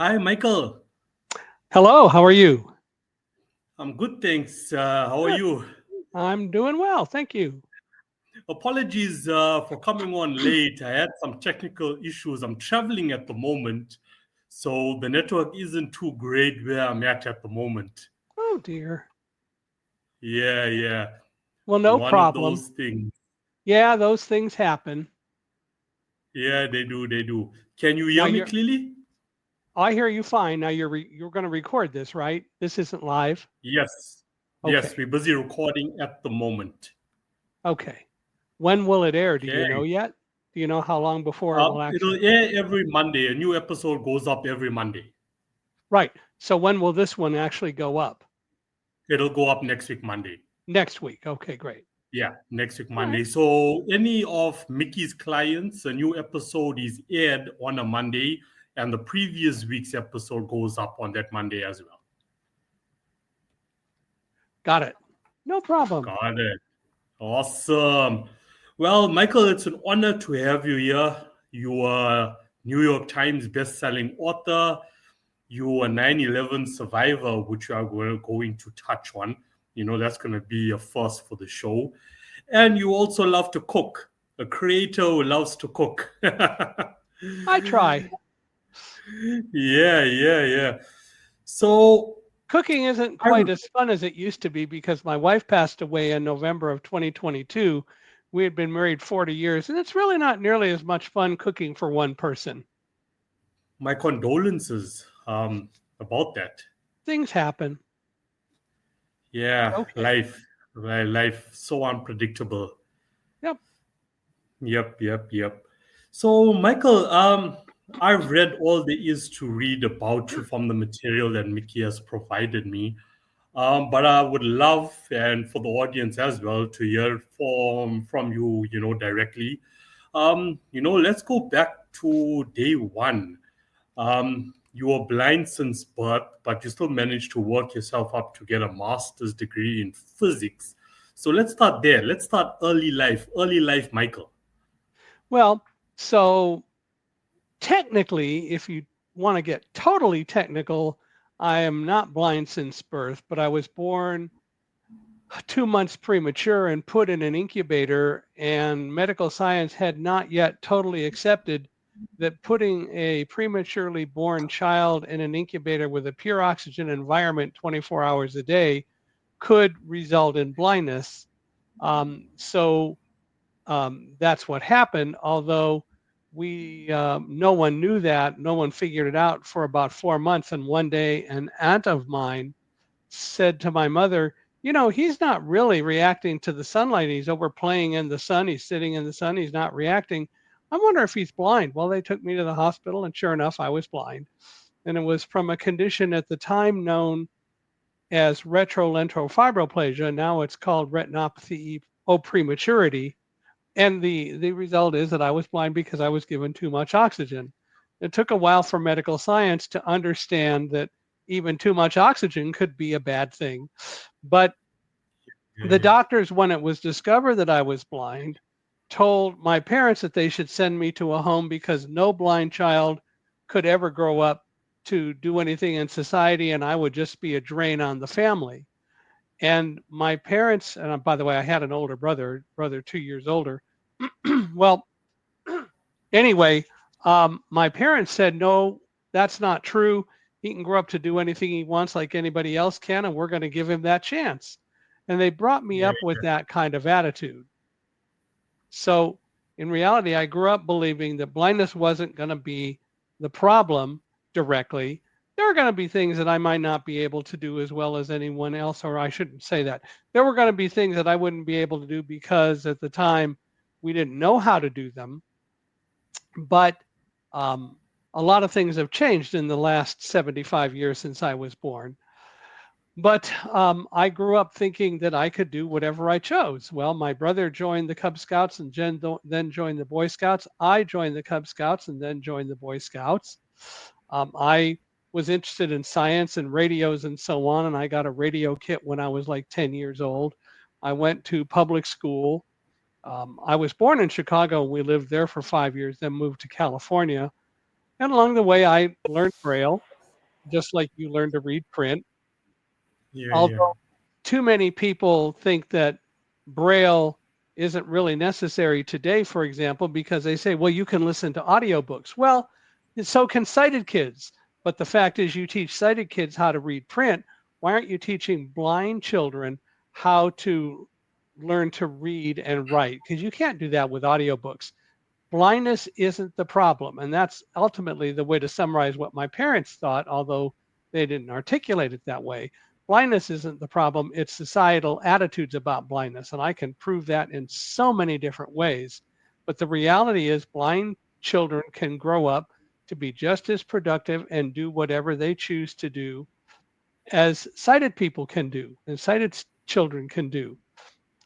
Hi, Michael. Hello, how are you? I'm good, thanks. How are Good. you? I'm doing well, thank you. Apologies for coming on late. I had some technical issues. I'm traveling at the moment, so the network isn't too great where I'm at the moment. Oh dear. Yeah, yeah. Well, no One of problem. those things. Yeah, those things happen. Yeah, they do, they do. Can you Now hear me you're clearly? I hear you fine. Now you're going to record this, right? This isn't live. Yes. Yes, Okay. we're busy recording at the moment. Okay. When will it air? Do you know Okay. yet? Do you know how long before it will It'll actually? air every Monday. A new episode goes up every Monday. Right. So when will this one actually go up? It'll go up next week, Monday. Next week. Okay, great. Yeah, next week All right. Monday. So any of Mickey's clients, a new episode is aired on a Monday, and the previous week's episode goes up on that Monday as well. Got it. No problem. Got it. Awesome. Well, Michael, it's an honor to have you here. You are New York Times best-selling author. You are 9/11 survivor, which we are going to touch on. That's going to be a first for the show. And you also love to cook, a creator who loves to cook. I try. Yeah, yeah, yeah. So Cooking isn't I quite as fun as it used to be because my wife passed away in November of 2022. We had been married 40 years, and it's really not nearly as much fun cooking for one person. my condolences about that. Things happen. Yeah, Okay. life so unpredictable. Yep. Yep, yep, yep. So, Michael, I've read all there is to read about you from the material that Mickey has provided me. But I would love, and for the audience as well, to hear from you, directly. Let's go back to day one. You were blind since birth, but you still managed to work yourself up to get a master's degree in physics. So let's start there. Let's start early life, Michael. Well, so technically, if you want to get totally technical, I am not blind since birth, but I was born 2 months premature and put in an incubator, and medical science had not yet totally accepted that putting a prematurely born child in an incubator with a pure oxygen environment 24 hours a day could result in blindness. So that's what happened, although we no one knew that, no one figured it out for about 4 months. And one day an aunt of mine said to my mother, he's not really reacting to the sunlight. He's over playing in the sun. He's sitting in the sun. He's not reacting. I wonder if he's blind. Well, they took me to the hospital, and sure enough, I was blind. And it was from a condition at the time known as retrolentofibromalacia. Now it's called retinopathy of prematurity. And the result is that I was blind because I was given too much oxygen. It took a while for medical science to understand that even too much oxygen could be a bad thing. But the Yeah, doctors, when it was discovered that I was blind, told my parents that they should send me to a home because no blind child could ever grow up to do anything in society, and I would just be a drain on the family. And my parents, and by the way, I had an older brother 2 years older. Well, anyway, my parents said, no, that's not true. He can grow up to do anything he wants like anybody else can, and we're going to give him that chance. And they brought me yeah, up with that kind of attitude. So in reality, I grew up believing that blindness wasn't going to be the problem directly. There are going to be things that I might not be able to do as well as anyone else, or I shouldn't say that. There were going to be things that I wouldn't be able to do because at the time we didn't know how to do them. But um, a lot of things have changed in the last 75 years since I was born. But I grew up thinking that I could do whatever I chose. Well, my brother joined the Cub Scouts and then joined the Boy Scouts. I joined the Cub Scouts and then joined the Boy Scouts. I was interested in science and radios and so on, and I got a radio kit when I was like 10 years old. I went to public school. I was born in Chicago. We lived there for 5 years, then moved to California. And along the way, I learned Braille. just like you learn to read print. Yeah, yeah. Although too many people think that Braille isn't really necessary today, for example, because they say, well, you can listen to audiobooks. Well, so can sighted kids. But the fact is, you teach sighted kids how to read print. Why aren't you teaching blind children how to learn to read and write? Because you can't do that with audiobooks. Blindness isn't the problem. And that's ultimately the way to summarize what my parents thought, although they didn't articulate it that way. Blindness isn't the problem, it's societal attitudes about blindness. And I can prove that in so many different ways. But the reality is, blind children can grow up to be just as productive and do whatever they choose to do as sighted people can do, and sighted children can do.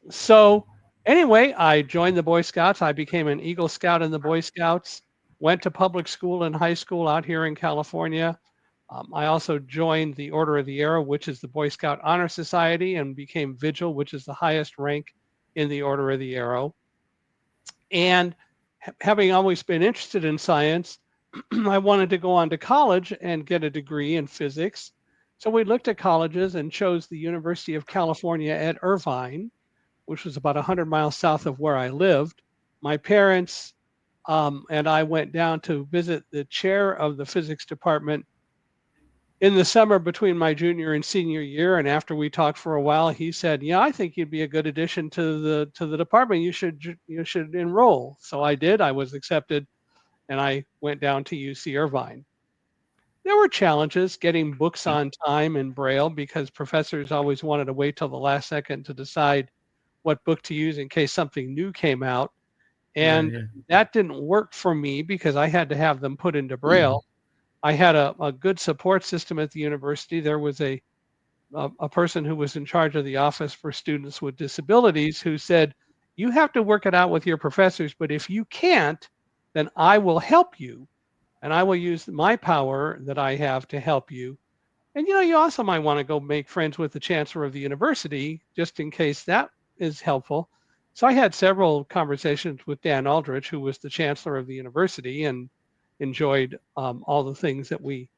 So anyway, I joined the Boy Scouts. I became an Eagle Scout in the Boy Scouts, went to public school and high school out here in California. I also joined the Order of the Arrow, which is the Boy Scout Honor Society, and became Vigil, which is the highest rank in the Order of the Arrow. And having always been interested in science, I wanted to go on to college and get a degree in physics. So we looked at colleges and chose the University of California at Irvine, which was about 100 miles south of where I lived. My parents and I went down to visit the chair of the physics department in the summer between my junior and senior year. And after we talked for a while, he said, "Yeah, I think you'd be a good addition to the department. You should enroll." So I did. I was accepted, and I went down to UC Irvine. There were challenges getting books on time in Braille because professors always wanted to wait till the last second to decide what book to use in case something new came out. Yeah, And yeah. that didn't work for me because I had to have them put into Braille. I had a good support system at the university. There was a person who was in charge of the office for students with disabilities who said, "You have to work it out with your professors, but if you can't, then I will help you and I will use my power that I have to help you." And you also might want to go make friends with the chancellor of the university just in case that is helpful. So I had several conversations with Dan Aldrich, who was the chancellor of the university, and enjoyed all the things that we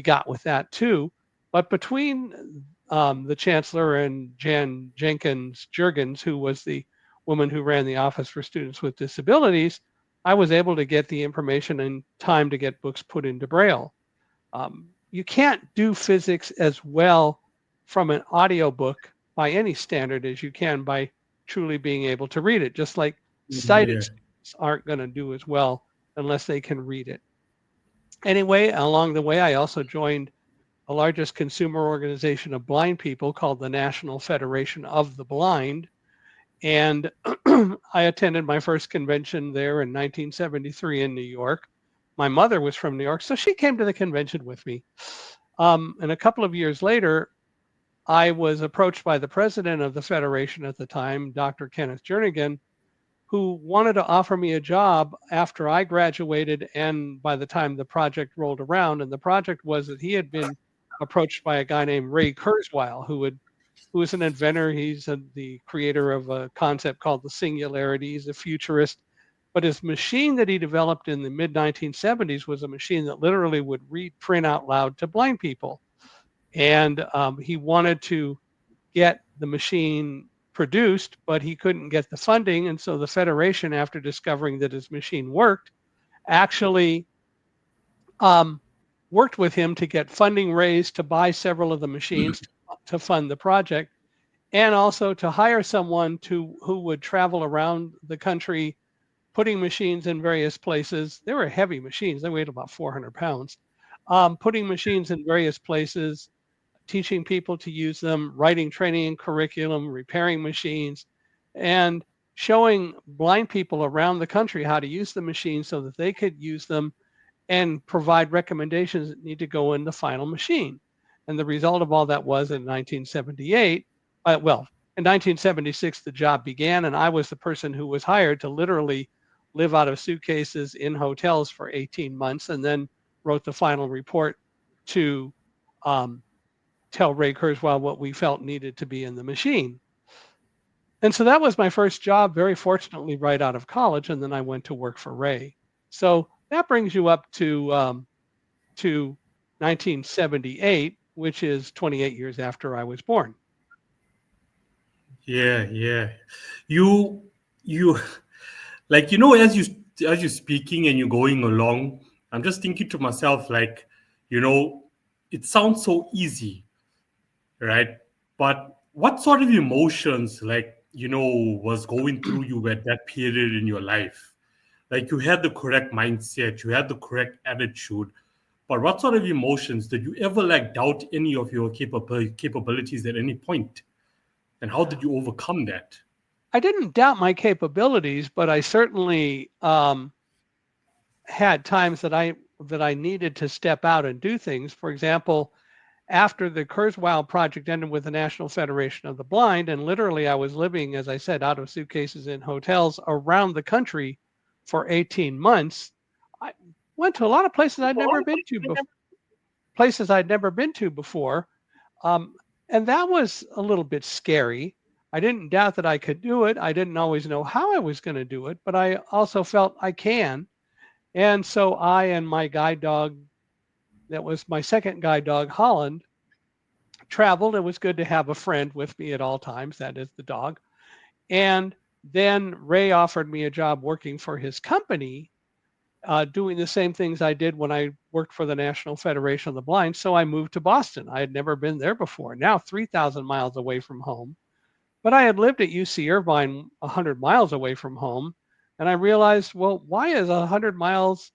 got with that too. But between the chancellor and Jan Jenkins Jurgens, who was the woman who ran the office for students with disabilities, I was able to get the information in time to get books put into Braille. You can't do physics as well from an audiobook by any standard as you can by truly being able to read it, just like sighted Yeah. students aren't going to do as well unless they can read it. Anyway, along the way, I also joined the largest consumer organization of blind people called the National Federation of the Blind. And I attended my first convention there in 1973 in New York. My mother was from New York, so she came to the convention with me. And a couple of years later, I was approached by the president of the federation at the time, Dr. Kenneth Jernigan, who wanted to offer me a job after I graduated and by the time the project rolled around. And the project was that he had been approached by a guy named Ray Kurzweil, who is an inventor. He's the creator of a concept called the singularity. He's a futurist. But his machine that he developed in the mid 1970s was a machine that literally would read print out loud to blind people. And he wanted to get the machine produced, but he couldn't get the funding. And so the Federation, after discovering that his machine worked, actually um, worked with him to get funding raised to buy several of the machines to fund the project, and also to hire someone who would travel around the country putting machines in various places. They were heavy machines, they weighed about 400 pounds. Putting machines in various places, teaching people to use them, writing training and curriculum, repairing machines, and showing blind people around the country how to use the machines so that they could use them and provide recommendations that need to go in the final machine. And the result of all that was in 1978, in 1976, the job began, and I was the person who was hired to literally live out of suitcases in hotels for 18 months and then wrote the final report to um, tell Ray Kurzweil what we felt needed to be in the machine. And so that was my first job, very fortunately, right out of college. And then I went to work for Ray. So that brings you up to 1978, which is 28 years after I was born. Yeah, yeah. You like, as you're speaking and you're going along, I'm just thinking to myself, like, you know, it sounds so easy, right? But what sort of emotions, like, was going through you at that period in your life? Like, you had the correct mindset, you had the correct attitude, but what sort of emotions did you ever, like, doubt any of your capabilities at any point? And how did you overcome that? I didn't doubt my capabilities, but I certainly had times that I needed to step out and do things. For example, after the Kurzweil project ended with the National Federation of the Blind, and literally I was living, as I said, out of suitcases in hotels around the country for 18 months. I went to a lot of places I'd never been to before. Places I'd never been to before, um, and that was a little bit scary. I didn't doubt that I could do it. I didn't always know how I was going to do it, but I also felt I can. And so I and my guide dog, that was my second guide dog, Holland, traveled. It was good to have a friend with me at all times. That is the dog. And then Ray offered me a job working for his company, doing the same things I did when I worked for the National Federation of the Blind. So I moved to Boston. I had never been there before, now 3,000 miles away from home. But I had lived at UC Irvine 100 miles away from home. And I realized, well, why is 100 miles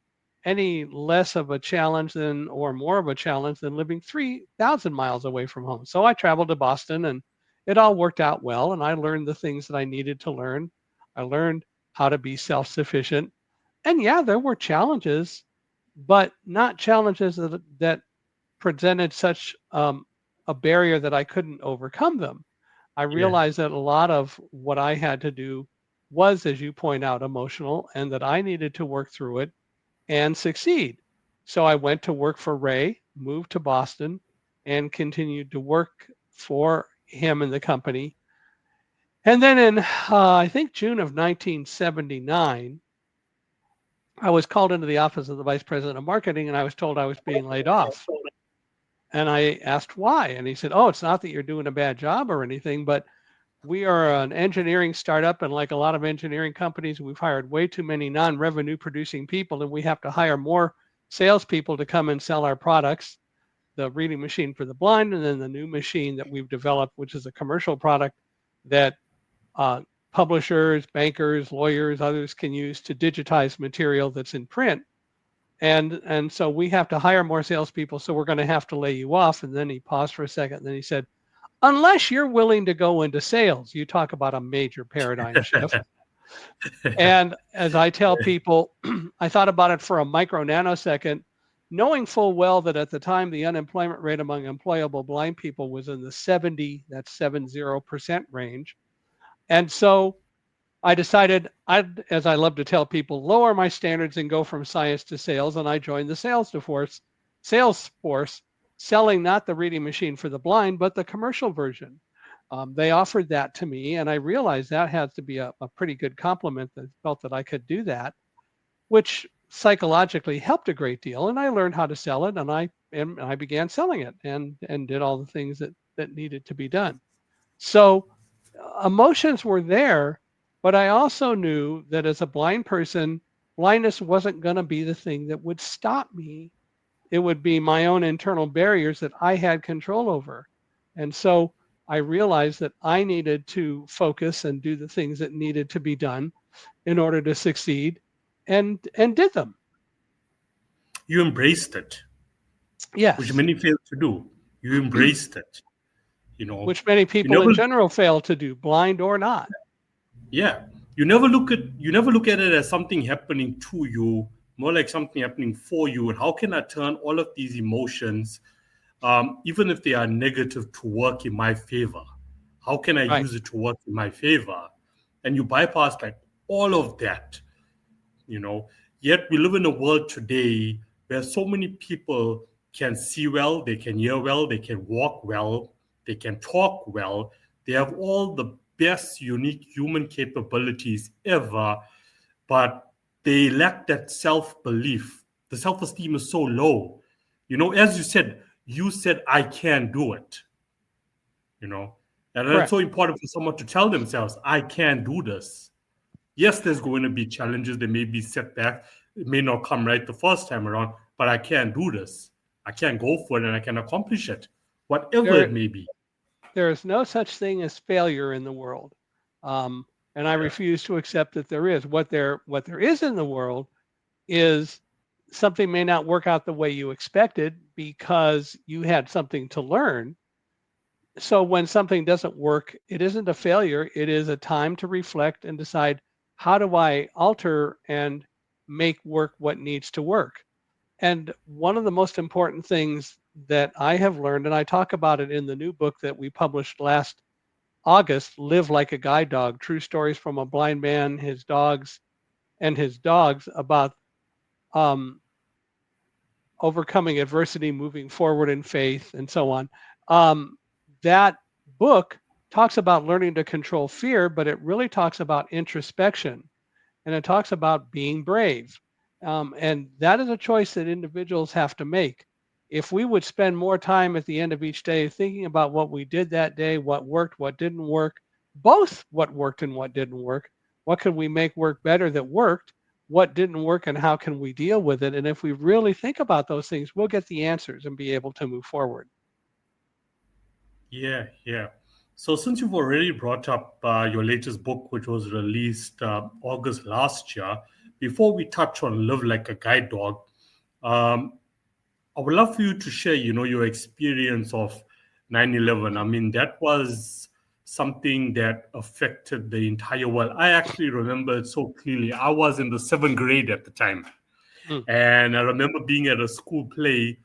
any less of a challenge than, or more of a challenge than living 3,000 miles away from home? So I traveled to Boston and it all worked out well. And I learned the things that I needed to learn. I learned how to be self sufficient. And yeah, there were challenges, but not challenges that presented such a barrier that I couldn't overcome them. I Yeah. realized that a lot of what I had to do was, as you point out, emotional, and that I needed to work through it and succeed. So I went to work for Ray, moved to Boston, and continued to work for him and the company. And then in, I think, June of 1979, I was called into the office of the vice president of marketing and I was told I was being laid off. And I asked why. And he said, "Oh, it's not that you're doing a bad job or anything, but we are an engineering startup. And like a lot of engineering companies, we've hired way too many non revenue producing people. And we have to hire more salespeople to come and sell our products, the reading machine for the blind, and then the new machine that we've developed, which is a commercial product that uh, publishers, bankers, lawyers, others can use to digitize material that's in print. And so we have to hire more salespeople. So we're going to have to lay you off." And then he paused for a second. And then he said, "Unless you're willing to go into sales." You talk about a major paradigm shift. And as I tell people, I thought about it for a micro nanosecond, knowing full well that at the time the unemployment rate among employable blind people was in the 70% range. And so I decided I'd, as I love to tell people, lower my standards and go from science to sales. And I joined the sales force, selling not the reading machine for the blind, but the commercial version. They offered that to me, and I realized that had to be a pretty good compliment. That felt that I could do that, which psychologically helped a great deal. And I learned how to sell it, and I began selling it, and did all the things that needed to be done. So emotions were there, but I also knew that as a blind person, blindness wasn't going to be the thing that would stop me. It would be my own internal barriers that I had control over. And so I realized that I needed to focus and do the things that needed to be done in order to succeed, and did them. You embraced it, which Yes, many fail to do. You embraced it. You know, which many you people never, in general fail to do, blind or not. yeah, you never look at it as something happening to you, more like something happening for you. And how can I turn all of these emotions, even if they are negative, to work in my favor? How can I Right. use it to work in my favor? And you bypass, like, all of that, you know. Yet we live in a world today where so many people can see well, they can hear well, they can walk well, they can talk well, they have all the best unique human capabilities ever, but they lack that self-belief. The self-esteem is so low As you said, I can do it, you know. And it's Correct. so important for someone to tell themselves, I can do this. Yes, there's going to be challenges, there may be setbacks, it may not come right the first time around, but I can do this. I can go for it and I can accomplish it, whatever it There may be. there is no such thing as failure in the world. Um, and I Yeah. refuse to accept that there is. What there is in the world is something may not work out the way you expected because you had something to learn. So when something doesn't work, it isn't a failure. It is a time to reflect and decide, how do I alter and make work what needs to work? And one of the most important things that I have learned, and I talk about it in the new book that we published last August, Live Like a Guide Dog: True Stories from a Blind Man, His Dogs, and His Dogs, about um, overcoming adversity, moving forward in faith, and so on. Um, that book talks about learning to control fear, but it really talks about introspection, and it talks about being brave. And that is a choice that individuals have to make. If we would spend more time at the end of each day thinking about what we did that day, what worked, what didn't work, both what worked and what didn't work, what could we make work better that worked, what didn't work, and how can we deal with it? And if we really think about those things, we'll get the answers and be able to move forward. Yeah, yeah. So since you've already brought up your latest book, which was released August last year, before we touch on Live Like a Guide Dog, um, I would love for you to share, your experience of 9/11. I mean, that was something that affected the entire world. I actually remember it so clearly. I was in the seventh grade at the time. Mm. And I remember being at a school play,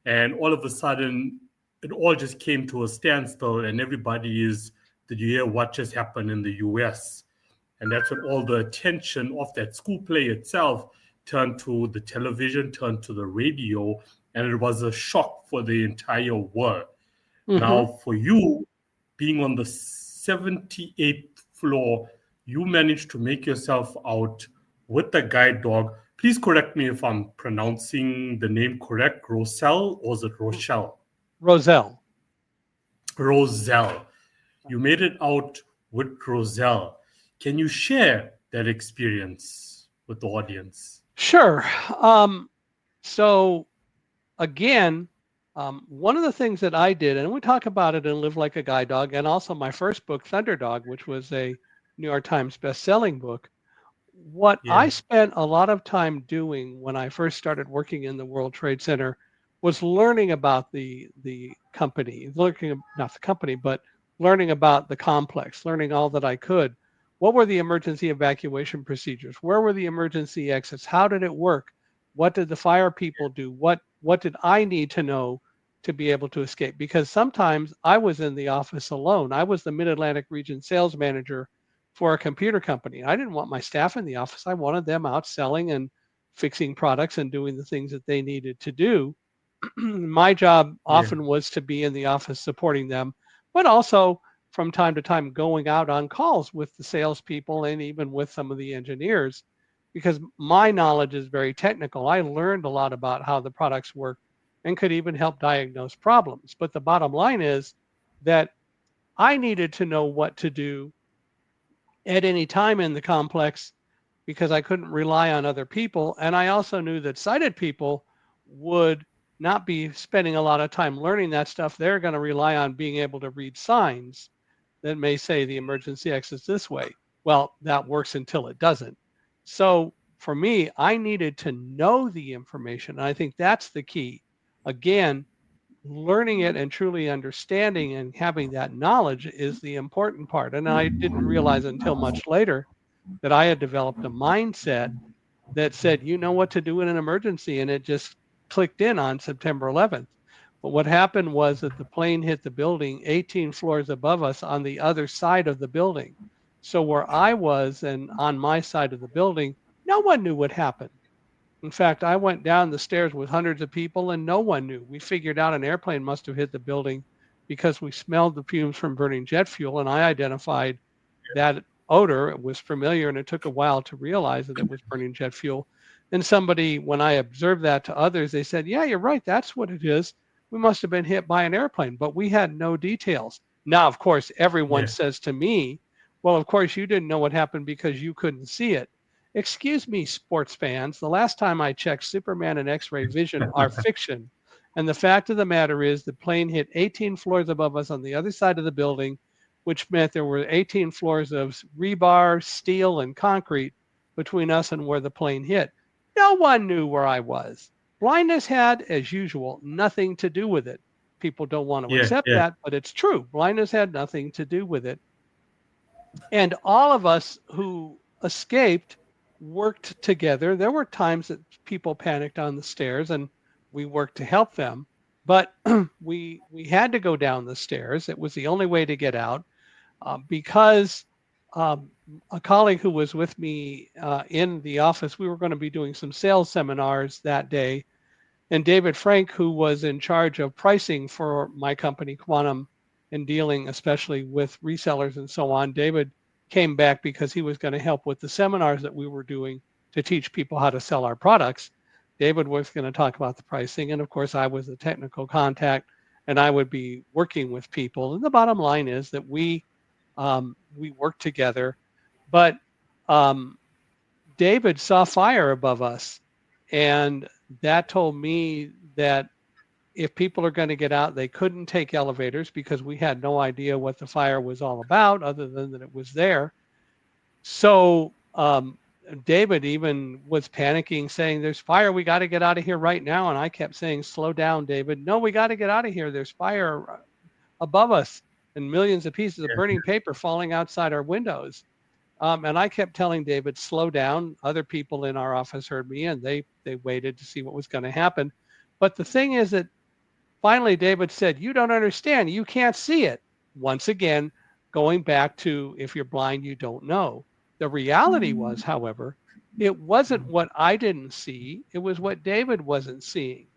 and all of a sudden, it all just came to a standstill, and everybody is, did you hear what just happened in the US? And that's when all the attention of that school play itself turned to the television, turned to the radio, and it was a shock for the entire world. Mm-hmm. Now, for you, being on the 78th floor, you managed to make yourself out with the guide dog. Please correct me if I'm pronouncing the name correct. Roselle, or is it Rochelle? Roselle. Roselle. You made it out with Roselle. Can you share that experience with the audience? Sure. Um, so again, one of the things that I did, and we talk about it in Live Like a Guide Dog, and also my first book, Thunderdog, which was a New York Times best-selling book. What I Yeah, spent a lot of time doing when I first started working in the World Trade Center was learning about the company, looking not the company, but learning about the complex, learning all that I could. What were the emergency evacuation procedures? Where were the emergency exits? How did it work? What did the fire people do? What did I need to know to be able to escape? Because sometimes I was in the office alone. I was the Mid Atlantic region sales manager for a computer company. I didn't want my staff in the office. I wanted them out selling and fixing products and doing the things that they needed to do. My job yeah, often was to be in the office supporting them, but also from time to time going out on calls with the salespeople and even with some of the engineers, because my knowledge is very technical. I learned a lot about how the products work and could even help diagnose problems. But the bottom line is that I needed to know what to do at any time in the complex because I couldn't rely on other people. And I also knew that sighted people would not be spending a lot of time learning that stuff. They're going to rely on being able to read signs that may say the emergency exit's this way. Well, that works until it doesn't. So for me, I needed to know the information. And I think that's the key. Again, learning it and truly understanding and having that knowledge is the important part. And I didn't realize until much later that I had developed a mindset that said, you know what to do in an emergency. And it just clicked in on September 11th. But what happened was that the plane hit the building 18 floors above us on the other side of the building. So where I was and on my side of the building, no one knew what happened. In fact, I went down the stairs with hundreds of people and no one knew. We figured out an airplane must have hit the building because we smelled the fumes from burning jet fuel, and I identified that odor. It was familiar, and it took a while to realize that it was burning jet fuel. And somebody, when I observed that to others, they said, yeah, you're right. That's what it is. We must have been hit by an airplane, but we had no details. Now, of course, everyone Yeah. says to me, well, of course, you didn't know what happened because you couldn't see it. Excuse me, sports fans. The last time I checked, Superman and X ray vision are fiction. And the fact of the matter is, the plane hit 18 floors above us on the other side of the building, which meant there were 18 floors of rebar, steel, and concrete between us and where the plane hit. No one knew where I was. Blindness had, as usual, nothing to do with it. People don't want to Yeah. accept Yeah. that, but it's true. Blindness had nothing to do with it. And all of us who escaped worked together. There were times that people panicked on the stairs and we worked to help them, but we had to go down the stairs. It was the only way to get out because um, a colleague who was with me in the office, we were going to be doing some sales seminars that day. And David Frank, who was in charge of pricing for my company, Quantum, and dealing especially with resellers and so on, David came back because he was going to help with the seminars that we were doing to teach people how to sell our products. David was going to talk about the pricing. And of course, I was the technical contact and I would be working with people. And the bottom line is that we worked together. But um, David saw fire above us. And that told me that if people are going to get out, they couldn't take elevators because we had no idea what the fire was all about other than that it was there. So David even was panicking, saying, there's fire. We got to get out of here right now. And I kept saying, slow down, David. No, we got to get out of here. There's fire above us and millions of pieces of burning paper falling outside our windows. And I kept telling David, slow down. Other people in our office heard me and they waited to see what was going to happen. But the thing is that finally David said, you don't understand. You can't see it. Once again, going back to if you're blind, you don't know. The reality was, however, it wasn't what I didn't see. It was what David wasn't seeing.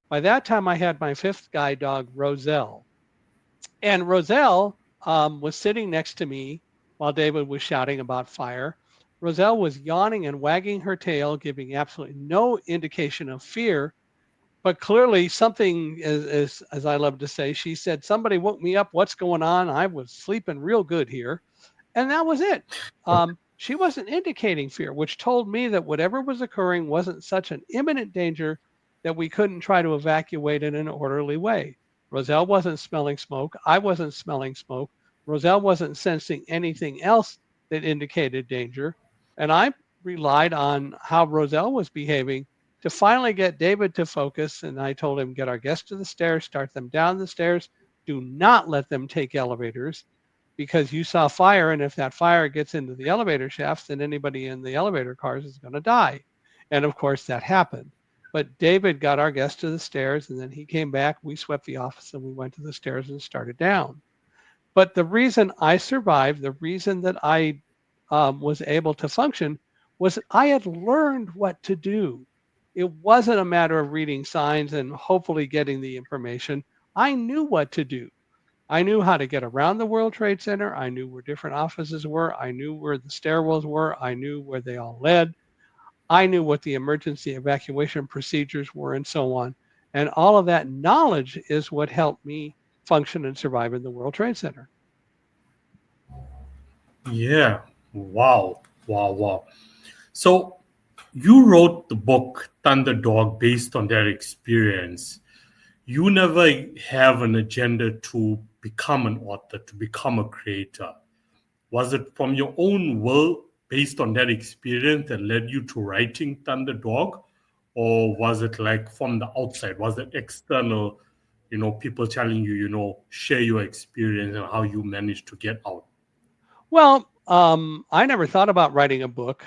By that time, I had my fifth guide dog, Roselle. And Roselle was sitting next to me while David was shouting about fire. Roselle was yawning and wagging her tail, giving absolutely no indication of fear, but clearly something, as I love to say, she said, somebody woke me up. What's going on? I was sleeping real good here. And that was it. She wasn't indicating fear, which told me that whatever was occurring wasn't such an imminent danger that we couldn't try to evacuate in an orderly way. Roselle wasn't smelling smoke. I wasn't smelling smoke. Roselle wasn't sensing anything else that indicated danger. And I relied on how Roselle was behaving to finally get David to focus. And I told him, get our guests to the stairs, start them down the stairs. Do not let them take elevators because you saw fire. And if that fire gets into the elevator shafts, then anybody in the elevator cars is going to die. And of course, that happened. But David got our guests to the stairs and then he came back. We swept the office and we went to the stairs and started down. But the reason I survived, the reason that I was able to function was I had learned what to do. It wasn't a matter of reading signs and hopefully getting the information. I knew what to do. I knew how to get around the World Trade Center. I knew where different offices were. I knew where the stairwells were. I knew where they all led. I knew what the emergency evacuation procedures were and so on. And all of that knowledge is what helped me function and survive in the World Trade Center. Yeah. Wow. Wow. Wow. So you wrote the book Thunderdog based on that experience. You never have an agenda to become an author, to become a creator. Was it from your own will based on that experience that led you to writing Thunderdog? Or was it like from the outside? Was it external, people telling you, share your experience and how you managed to get out? Well, I never thought about writing a book.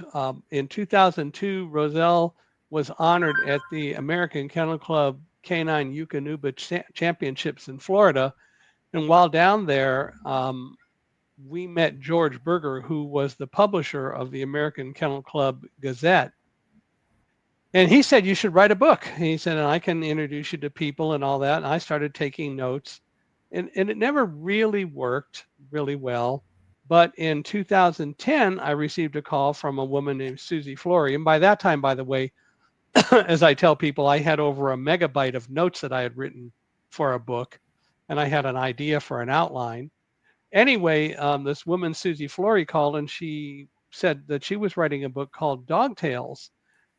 In 2002, Roselle was honored at the American Kennel Club Canine Eukanuba Championships in Florida. And while down there, we met George Berger, who was the publisher of the American Kennel Club Gazette. And he said, you should write a book. He said, and I can introduce you to people and all that. And I started taking notes. And it never really worked really well. But in 2010, I received a call from a woman named Susie Flory. And by that time, by the way, As I tell people, I had over a megabyte of notes that I had written for a book, and I had an idea for an outline. Anyway, this woman, Susie Flory, called and she said that she was writing a book called Dog Tales,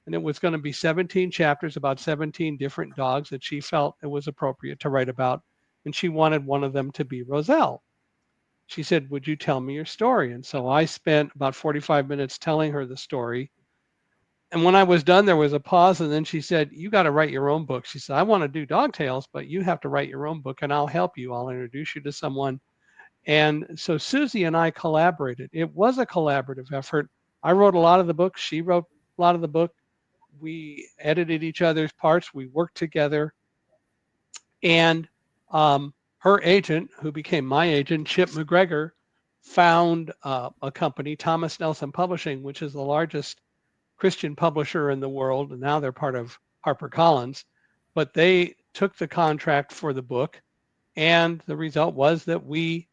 and it was going to be 17 chapters about 17 different dogs that she felt it was appropriate to write about. And she wanted one of them to be Roselle. She said, "Would you tell me your story?" And so I spent about 45 minutes telling her the story. And when I was done, there was a pause. And then she said, "You got to write your own book." She said, "I want to do Dog Tales, but you have to write your own book and I'll help you. I'll introduce you to someone." And so Susie and I collaborated. It was a collaborative effort. I wrote a lot of the book. She wrote a lot of the book. We edited each other's parts. We worked together. And her agent, who became my agent, Chip McGregor, found a company, Thomas Nelson Publishing, which is the largest Christian publisher in the world. And now they're part of HarperCollins. But they took the contract for the book. And the result was that we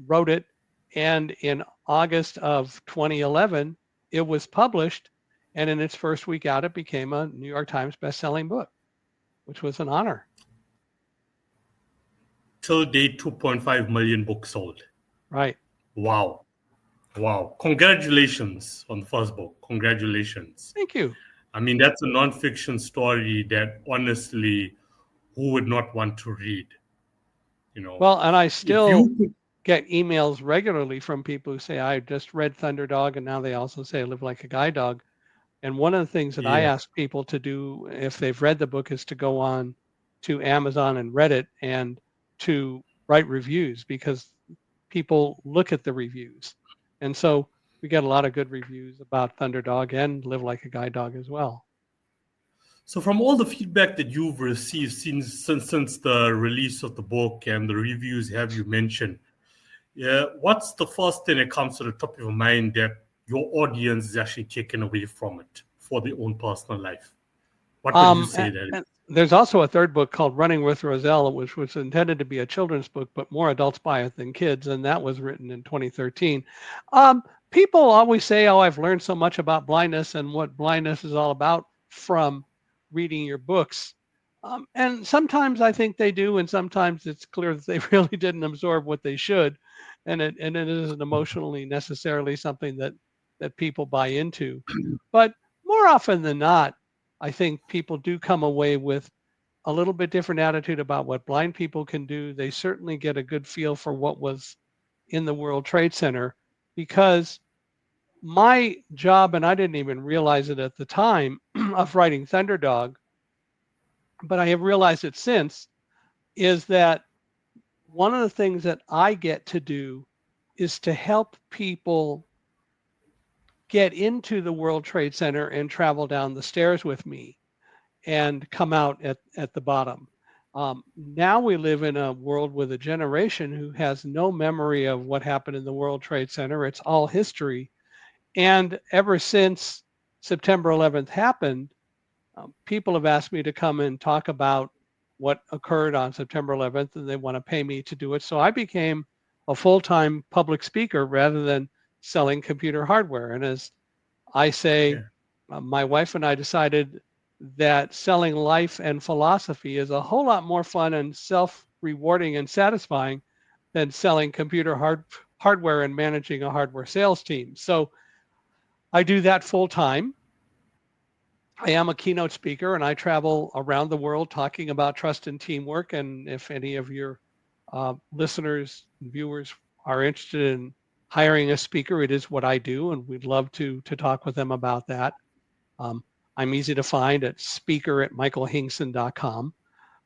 wrote it. And in August of 2011, it was published. And in its first week out, it became a New York Times best-selling book, which was an honor. Till date, 2.5 million books sold. Right. Wow. Wow. Congratulations on the first book. Congratulations. Thank you. I mean, that's a nonfiction story that honestly, who would not want to read? Well, and I if still you could, get emails regularly from people who say, "I just read Thunderdog," and now they also say, "I live like a guide dog." And one of the things that I yeah. ask people to do if they've read the book is to go on to Amazon and Reddit and to write reviews, because people look at the reviews. And so we get a lot of good reviews about Thunderdog and Live Like a Guide Dog as well. So from all the feedback that you've received since the release of the book and the reviews have you mentioned, yeah, what's the first thing that comes to the top of your mind that your audience is actually taken away from it for their own personal life? What would you say that is? And there's also a third book called Running with Roselle, which was intended to be a children's book, but more adults buy it than kids, and that was written in 2013. People always say, "Oh, I've learned so much about blindness and what blindness is all about from reading your books." And sometimes I think they do, and sometimes it's clear that they really didn't absorb what they should, and it isn't emotionally necessarily something that people buy into. But more often than not, I think people do come away with a little bit different attitude about what blind people can do. They certainly get a good feel for what was in the World Trade Center, because my job, and I didn't even realize it at the time of writing Thunderdog, but I have realized it since, is that one of the things that I get to do is to help people get into the World Trade Center and travel down the stairs with me and come out at the bottom. Now we live in a world with a generation who has no memory of what happened in the World Trade Center. It's all history. And ever since September 11th happened, people have asked me to come and talk about what occurred on September 11th, and they want to pay me to do it. So I became a full-time public speaker rather than selling computer hardware. And as I say, Yeah. my wife and I decided that selling life and philosophy is a whole lot more fun and self-rewarding and satisfying than selling computer hardware and managing a hardware sales team. So I do that full time. I am a keynote speaker and I travel around the world talking about trust and teamwork. And if any of your listeners and viewers are interested in hiring a speaker, it is what I do, and we'd love to talk with them about that. I'm easy to find at speaker@michaelhingson.com.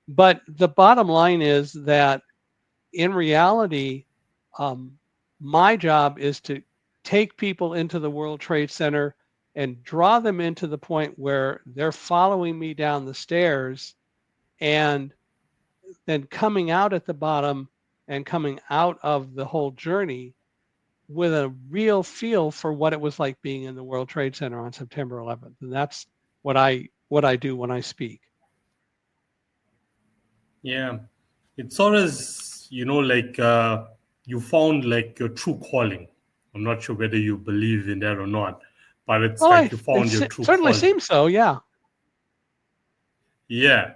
But the bottom line is that in reality, my job is to take people into the World Trade Center and draw them into the point where they're following me down the stairs and then coming out at the bottom and coming out of the whole journey with a real feel for what it was like being in the World Trade Center on September 11th. And that's what I do when I speak. Yeah. It's sort of, like you found like your true calling. I'm not sure whether you believe in that or not, but it's Well, like you found your true certainly calling. seems so, yeah. Yeah.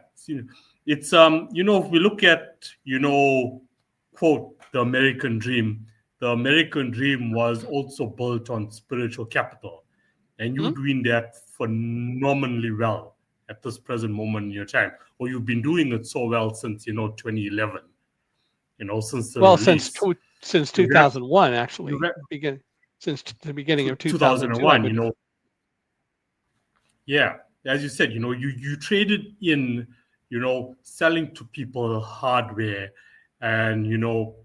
It's if we look at, quote, the American dream, the American dream was also built on spiritual capital. And you're Hmm? doing that phenomenally well at this present moment in your time. Or you've been doing it so well since, 2011, since the Well, release. since You have 2001, you actually, have since the beginning of 2002, I've 2001, been. yeah, as you said, you traded in, selling to people hardware, and you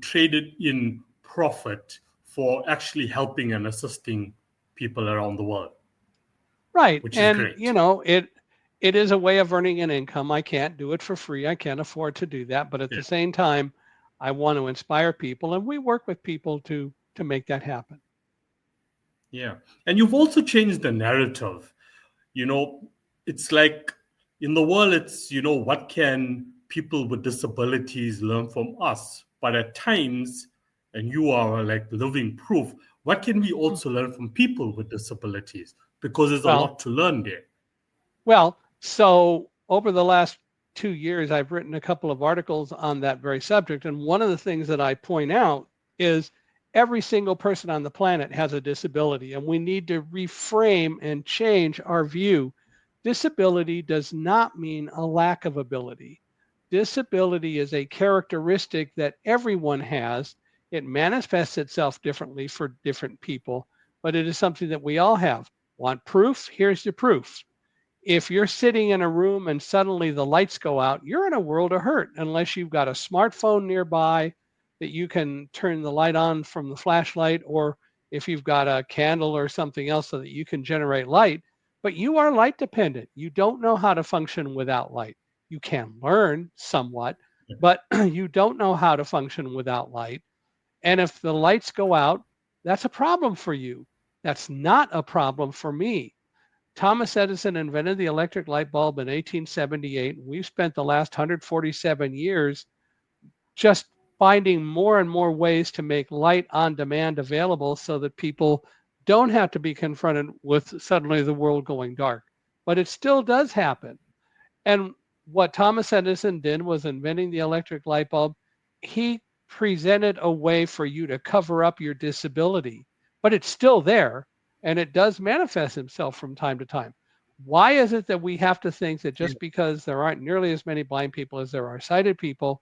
traded in profit for actually helping and assisting people around the world, Right. which is And great. it is a way of earning an income. I can't do it for free. I can't afford to do that, but at Yeah, the same time, I want to inspire people and we work with people to make that happen. yeah, and you've also changed the narrative. you know it's like, in the world, it's, what can people with disabilities learn from us, but at times, and you are like living proof, what can we Mm. also learn from people with disabilities, because there's a Well, lot to learn there. so over the last 2 years, I've written a couple of articles on that very subject. And one of the things that I point out is every single person on the planet has a disability, and we need to reframe and change our view. Disability does not mean a lack of ability. Disability is a characteristic that everyone has. It manifests itself differently for different people, but it is something that we all have. Want proof? Here's the proof. If you're sitting in a room and suddenly the lights go out, you're in a world of hurt unless you've got a smartphone nearby that you can turn the light on from the flashlight, or if you've got a candle or something else so that you can generate light. But you are light dependent. You don't know how to function without light. You can learn somewhat, but you don't know how to function without light. And if the lights go out, that's a problem for you. That's not a problem for me. Thomas Edison invented the electric light bulb in 1878. We've spent the last 147 years just finding more and more ways to make light on demand available so that people don't have to be confronted with suddenly the world going dark. But it still does happen. And what Thomas Edison did was inventing the electric light bulb. He presented a way for you to cover up your disability, but it's still there and it does manifest itself from time to time. Why is it that we have to think that Yeah. just because there aren't nearly as many blind people as there are sighted people,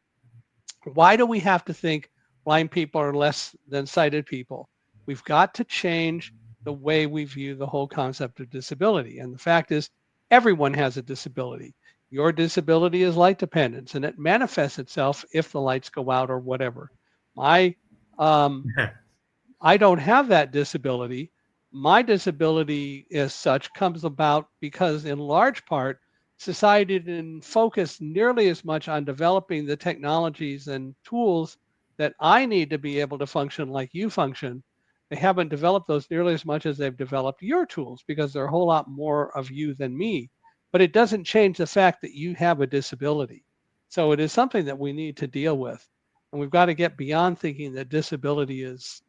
why do we have to think blind people are less than sighted people? We've got to change the way we view the whole concept of disability. And the fact is, everyone has a disability. Your disability is light dependence, and it manifests itself if the lights go out or whatever. My um, I don't have that disability. My disability, as such, comes about because, in large part, society didn't focus nearly as much on developing the technologies and tools that I need to be able to function like you function. They haven't developed those nearly as much as they've developed your tools because there are a whole lot more of you than me. But it doesn't change the fact that you have a disability. So it is something that we need to deal with. And we've got to get beyond thinking that disability is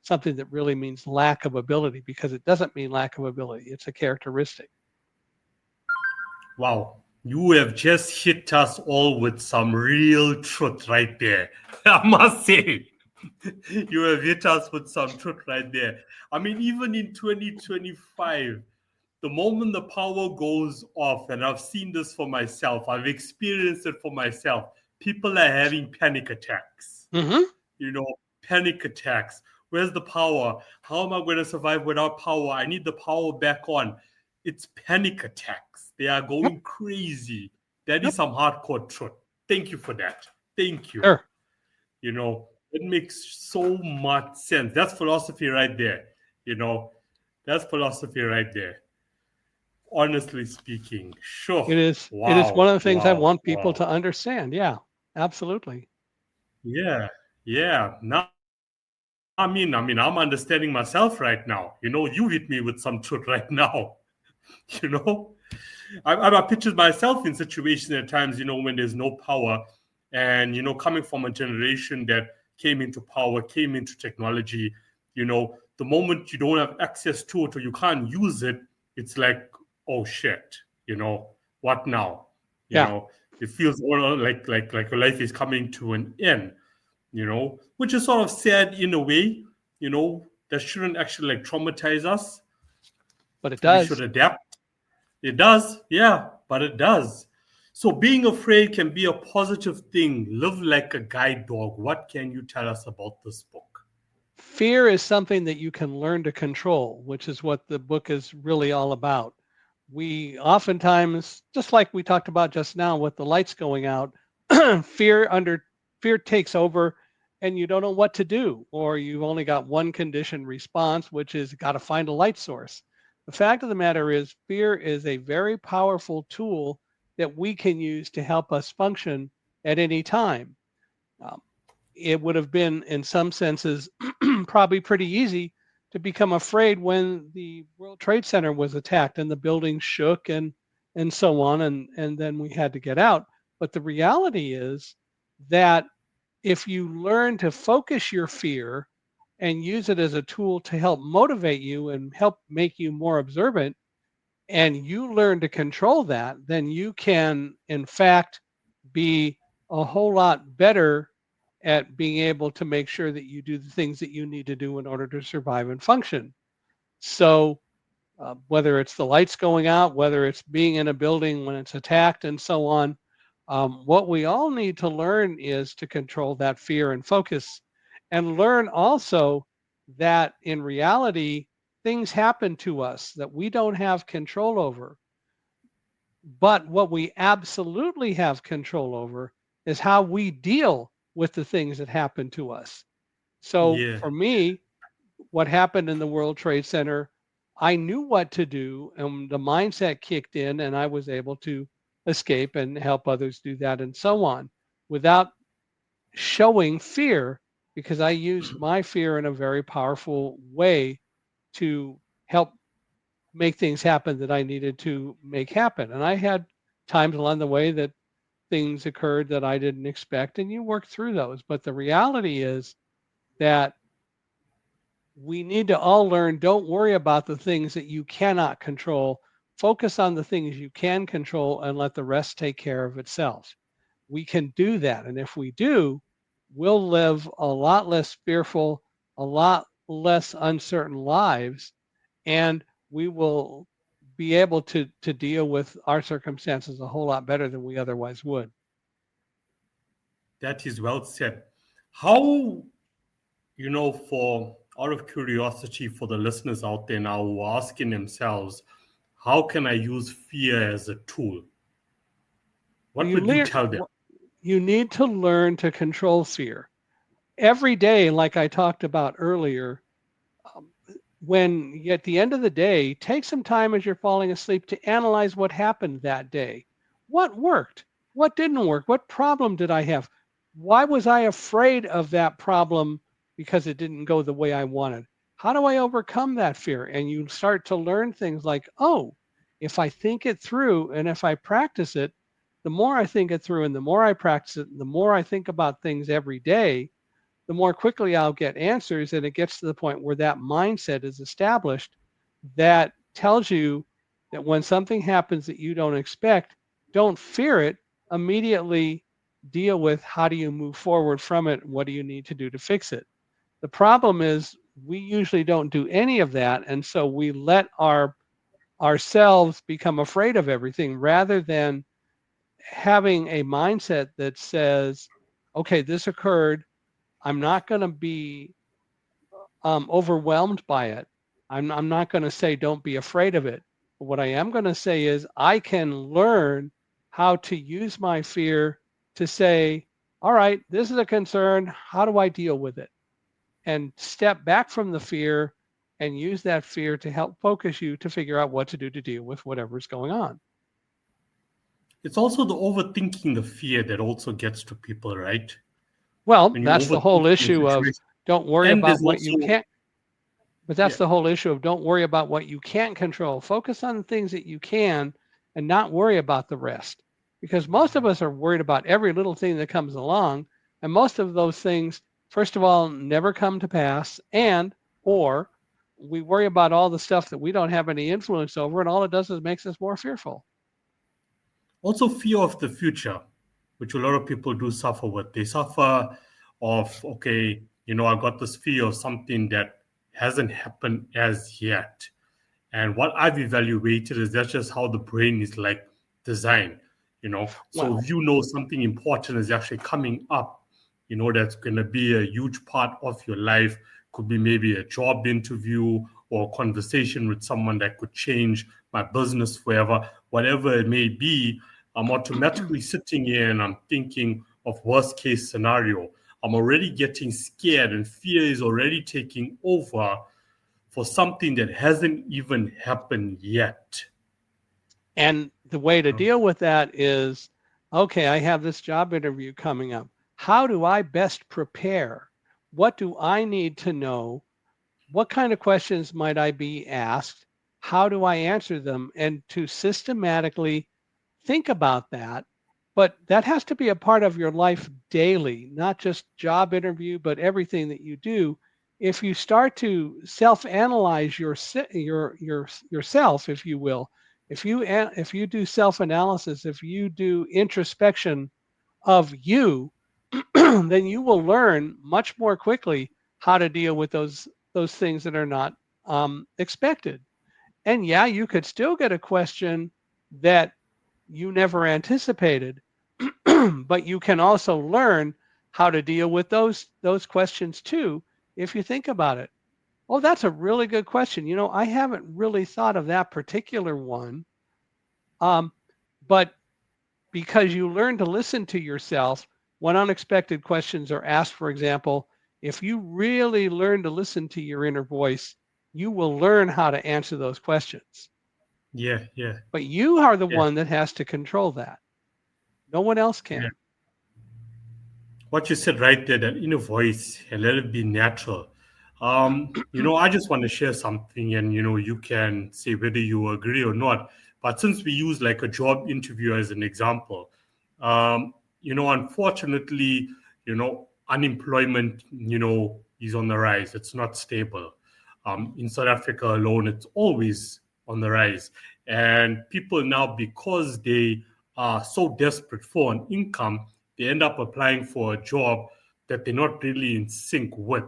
something that really means lack of ability, because it doesn't mean lack of ability. It's a characteristic. Wow, you have just hit us all with some real truth right there. I must say, you have hit us with some truth right there. I mean, even in 2025, the moment the power goes off, and I've seen this for myself, I've experienced it for myself, people are having panic attacks. Mm-hmm. you know, Panic attacks. Where's the power? How am I going to survive without power? I need the power back on. It's panic attacks. They are Yep. going crazy. That is Yep. some hardcore truth. Thank you for that. Thank you. Sure. It makes so much sense. That's philosophy right there. You know, that's philosophy right there. Honestly speaking, sure. It is one of Wow, the things I wow, want people wow. to understand. Yeah, absolutely. Yeah, yeah. Now, I'm understanding myself right now. You hit me with some truth right now. You know, I pictured myself in situations at times, when there's no power, and coming from a generation that came into power, came into technology. The moment you don't have access to it or you can't use it, it's like, oh shit. You know, What now? You Yeah. know, it feels all like your life is coming to an end. Which is sort of sad in a way. That shouldn't actually like traumatize us. But it We should does. adapt. It does, yeah, but it does. So being afraid can be a positive thing. Live like a guide dog. What can you tell us about this book? Fear is something that you can learn to control, which is what the book is really all about. We oftentimes, just like we talked about just now with the lights going out, fear under fear takes over and you don't know what to do, or you've only got one conditioned response, which is got to find a light source. The fact of the matter is, fear is a very powerful tool that we can use to help us function at any time. Um, it would have been, in some senses, probably pretty easy to become afraid when the World Trade Center was attacked and the building shook and so on, and then we had to get out. But the reality is that if you learn to focus your fear and use it as a tool to help motivate you and help make you more observant, and you learn to control that, then you can, in fact, be a whole lot better at being able to make sure that you do the things that you need to do in order to survive and function. So, whether it's the lights going out, whether it's being in a building when it's attacked, and so on, what we all need to learn is to control that fear and focus, and learn also that in reality, things happen to us that we don't have control over. But what we absolutely have control over is how we deal with the things that happen to us. So Yeah, for me, what happened in the World Trade Center, I knew what to do, and the mindset kicked in, and I was able to escape and help others do that, and so on, without showing fear, because I used my fear in a very powerful way to help make things happen that I needed to make happen. And I had times along the way that things occurred that I didn't expect, and you work through those. But the reality is that we need to all learn, don't worry about the things that you cannot control. Focus on the things you can control and let the rest take care of itself. We can do that. And if we do, we'll live a lot less fearful, a lot less uncertain lives, and we will be able to deal with our circumstances a whole lot better than we otherwise would. that is well said. How, for out of curiosity for the listeners out there now who are asking themselves, how can I use fear as a tool? Well, What would you tell them? you need to learn to control fear every day, like I talked about earlier. um, when at the end of the day, take some time as you're falling asleep to analyze what happened that day. What worked? What didn't work? What problem did I have? Why was I afraid of that problem because it didn't go the way I wanted? How do I overcome that fear? And you start to learn things like, oh, if I think it through and if I practice it, the more I think it through and the more I practice it, and the more I think about things every day, the more quickly I'll get answers. And it gets to the point where that mindset is established that tells you that when something happens that you don't expect, don't fear it. Immediately deal with how do you move forward from it? What do you need to do to fix it? The problem is we usually don't do any of that. And so we let ourselves become afraid of everything rather than having a mindset that says, okay, this occurred. I'm not going to be overwhelmed by it. I'm not going to say don't be afraid of it. But what I am going to say is I can learn how to use my fear to say, all right, this is a concern. How do I deal with it? And step back from the fear and use that fear to help focus you to figure out what to do to deal with whatever's going on. It's also the overthinking the fear that also gets to people, right? Well, When you that's the overthink whole the issue of situation. don't worry And about there's what you also, can't. But yeah, that's the whole issue of don't worry about what you can't control. Focus on the things that you can and not worry about the rest. Because most of us are worried about every little thing that comes along. And most of those things, first of all, never come to pass. And, or we worry about all the stuff that we don't have any influence over. And all it does is makes us more fearful. Also, fear of the future, which a lot of people do suffer with. They suffer of, okay, I got this fear of something that hasn't happened as yet. And what I've evaluated is that's just how the brain is like designed. So Well, if something important is actually coming up, that's going to be a huge part of your life. Could be maybe a job interview or a conversation with someone that could change my business forever, whatever it may be. I'm automatically sitting here and I'm thinking of worst case scenario. I'm already getting scared and fear is already taking over for something that hasn't even happened yet. and the way to deal with that is, okay, I have this job interview coming up. How do I best prepare? What do I need to know? What kind of questions might I be asked? How do I answer them? And to systematically think about that. But that has to be a part of your life daily, not just job interview, but everything that you do. If you start to self-analyze yourself, if you will, if you do self-analysis, if you do introspection of you, then you will learn much more quickly how to deal with those things that are not expected. And yeah, you could still get a question that you never anticipated, but you can also learn how to deal with those questions too if you think about it. Oh, that's a really good question. I haven't really thought of that particular one. Um, but because you learn to listen to yourself when unexpected questions are asked, for example, if you really learn to listen to your inner voice, you will learn how to answer those questions. Yeah, yeah, But you are the yeah, one that has to control that. No one else yeah. can. What you said right there, that inner voice, and let it be natural. I just want to share something, and you can say whether you agree or not. But since we use like a job interview as an example, unfortunately, unemployment, is on the rise. It's not stable. In South Africa alone, it's always on the rise, and people now, because they are so desperate for an income, they end up applying for a job that they're not really in sync with.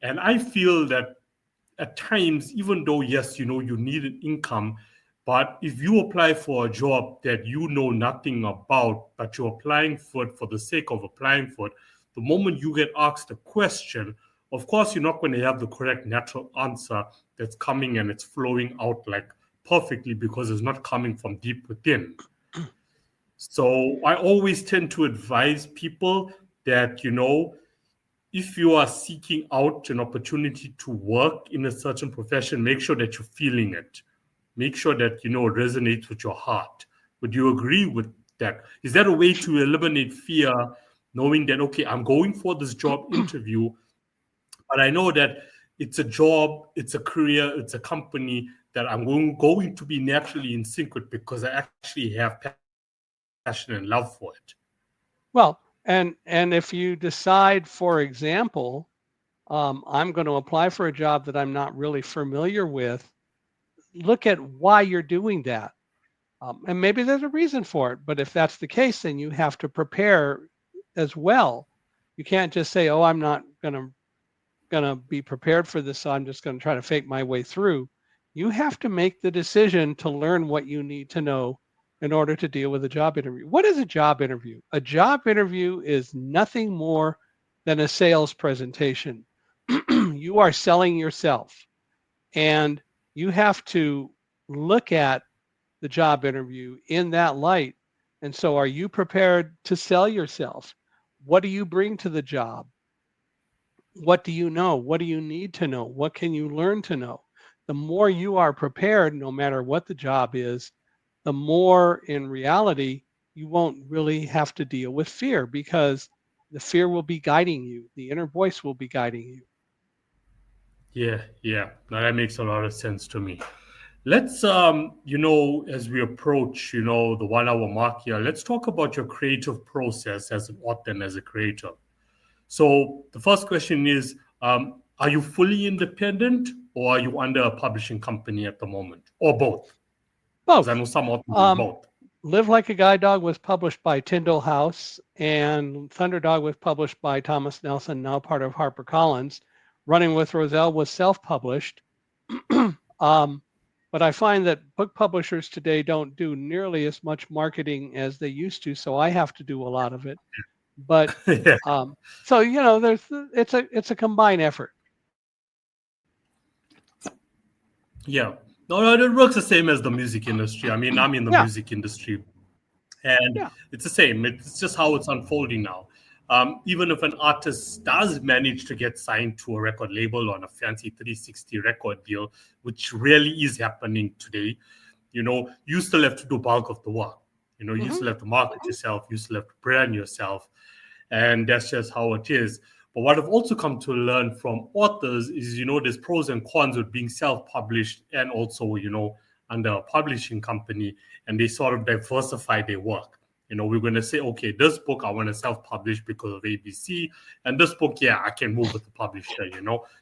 And I feel that at times, even though, yes, you need an income, but if you apply for a job that you know nothing about, but you're applying for it for the sake of applying for it, the moment you get asked a question, of course, you're not going to have the correct natural answer that's coming and it's flowing out like perfectly because it's not coming from deep within. So I always tend to advise people that, if you are seeking out an opportunity to work in a certain profession, make sure that you're feeling it. Make sure that, it resonates with your heart. Would you agree with that? Is that a way to eliminate fear, knowing that, okay, I'm going for this job interview, but I know that it's a job, it's a career, it's a company that I'm going to be naturally in sync with because I actually have passion and love for it. Well, and if you decide, for example, I'm going to apply for a job that I'm not really familiar with, look at why you're doing that. And maybe there's a reason for it, but if that's the case, then you have to prepare as well. You can't just say, "Oh, I'm not gonna be prepared for this, so I'm just going to try to fake my way through." You have to make the decision to learn what you need to know in order to deal with a job interview. What is a job interview? A job interview is nothing more than a sales presentation. You are selling yourself, and you have to look at the job interview in that light. And so, are you prepared to sell yourself? What do you bring to the job? What do you know? What do you need to know? What can you learn to know? The more you are prepared, no matter what the job is, the more in reality you won't really have to deal with fear because the fear will be guiding you. The inner voice will be guiding you. Yeah, yeah. Now that makes a lot of sense to me. Let's, as we approach, the 1 hour mark here, let's talk about your creative process as an author and as a creator. So the first question is, are you fully independent or are you under a publishing company at the moment, or both? Because I Both. know some authors do Um, both. Live Like a Guide Dog was published by Tyndall House, and Thunderdog was published by Thomas Nelson, now part of HarperCollins. Running with Roselle was self-published. um, but I find that book publishers today don't do nearly as much marketing as they used to, so I have to do a lot of it. But Yeah. so there's it's a combined effort. Yeah. No, it works the same as the music industry. I mean, I'm in the Yeah, music industry, and yeah. it's the same. It's just how it's unfolding now. Even if an artist does manage to get signed to a record label on a fancy 360 record deal, which really is happening today, you still have to do bulk of the work. You Hmm. still have to market yourself, you still have to brand yourself, and that's just how it is. But what I've also come to learn from authors is, there's pros and cons with being self-published and also, under a publishing company, and they sort of diversify their work. We're going to say, okay, this book I want to self-publish because of ABC, and this book, yeah, I can move with the publisher,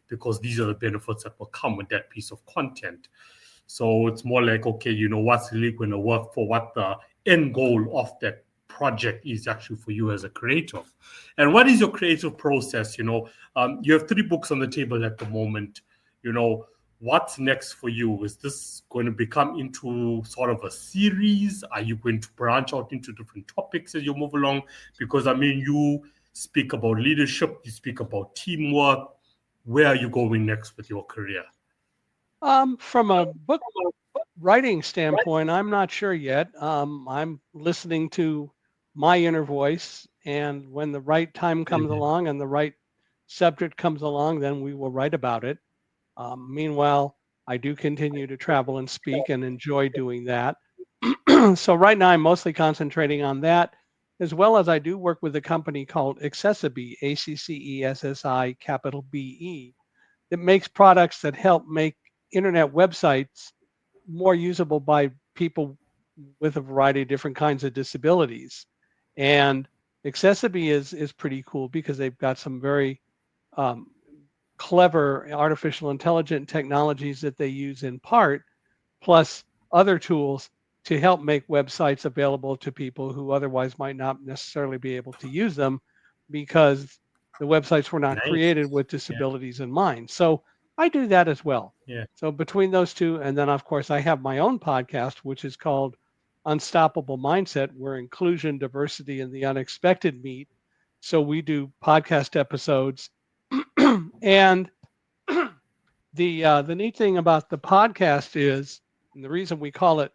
because these are the benefits that will come with that piece of content. So it's more like, okay, what's really going to work for what the end goal of that project is actually for you as a creative. And what is your creative process? You have 3 books on the table at the moment. What's next for you? Is this going to become into sort of a series? Are you going to branch out into different topics as you move along? Because I mean, you speak about leadership, you speak about teamwork. Where are you going next with your career? From a book writing standpoint, I'm not sure yet. I'm listening to my inner voice, and when the right time comes along and the right subject comes along, then we will write about it. Meanwhile, I do continue to travel and speak and enjoy doing that. So right now, I'm mostly concentrating on that, as well as I do work with a company called Accessibee, ACCESSI capital BE, that makes products that help make internet websites more usable by people with a variety of different kinds of disabilities. And Accessibee is pretty cool because they've got some very um, clever artificial intelligent technologies that they use in part, plus other tools to help make websites available to people who otherwise might not necessarily be able to use them because the websites were not created Nice. with Yeah. disabilities in mind. So I do that as well. Yeah. So between those two, and then of course I have my own podcast, which is called Unstoppable Mindset, where inclusion, diversity, and the unexpected meet. So we do podcast episodes, and the neat thing about the podcast is, and the reason we call it